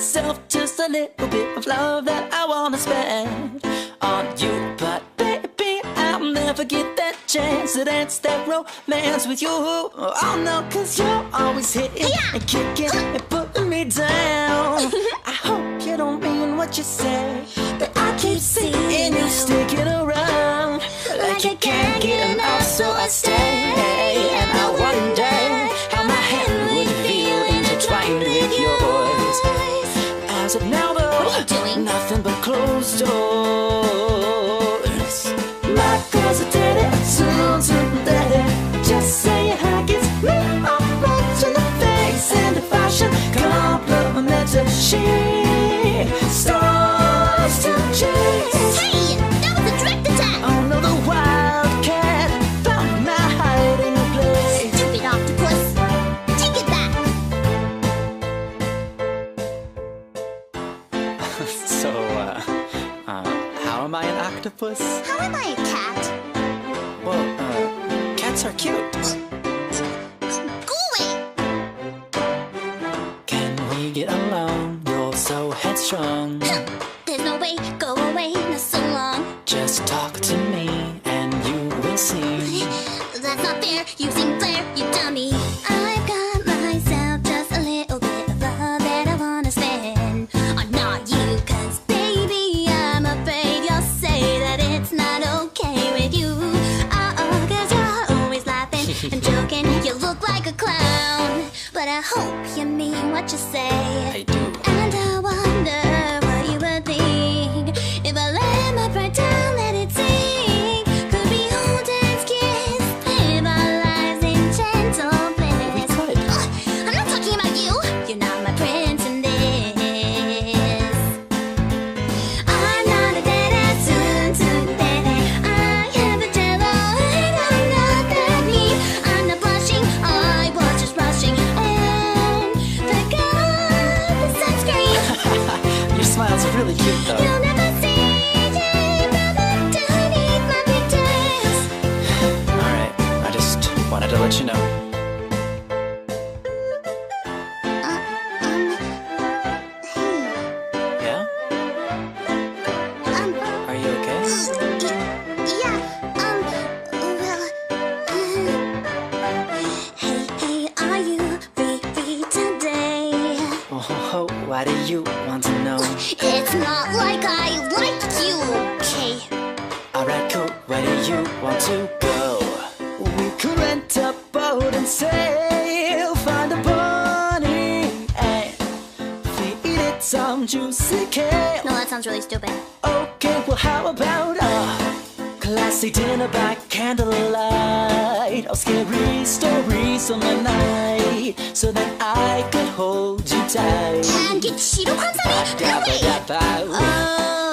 myself just a little bit of love that I wanna spend on you. But baby, I'll never get that chance to dance that romance with you. Oh no, 'cause you're always hitting and kicking and putting me down. I hope you don't mean what you say, but I keep seeing you sticking around like you can't get enough, so I stay. And I wonder how my hand would feel intertwined with yours. As of now though, what are you doing? Nothing but closed doors. My girl's a daddy, soon to daddy. Just saying how gets me off much in the face. And if I should compliment her, she starts to chase. Hey, that was a direct attack. Oh no, the wildcat found my hiding place. Stupid octopus, take it back. So, how am I an octopus? How am I a cat? Well, cats are cute. Go away. Can we get along? You're so headstrong. There's no way, go away, not so long. Just talk to me and you will see. That's not fair, using flair, you dummy. I've got myself just a little bit of love that I wanna spend on not you, 'cause baby, I'm afraid you'll say that it's not okay with you. Uh-oh, 'cause you're always laughing and joking, you look like a clown. But I hope you mean what you say. I do. And I wonder what you would think if I let my pride down, let it sink. Could we hold hands, kiss, live our lives in gentle bliss. could. I'm not talking about you. You're not my prince in this. I'm not a daddy, soon to daddy. I have a jello, and I'm not that mean. I'm not blushing, I was just rushing and forgot the sunscreen. Your smile's really cute though. You'll never see underneath my pigtails. Alright, I just wanted to let you know. Hey, Yeah? Are you okay? yeah, well, hey, are you free today? Oh, why do you want to know? It's not like I like you, okay? Alright, cool, where do you want to go? We could rent a boat and sail, find a bunny and feed it some juicy kale. No, that sounds really stupid. Okay, well how about a classy dinner by candlelight, or scary stories on the night, so that I could hold you tight. And get Cheeto crumbs on me? No way! Oh,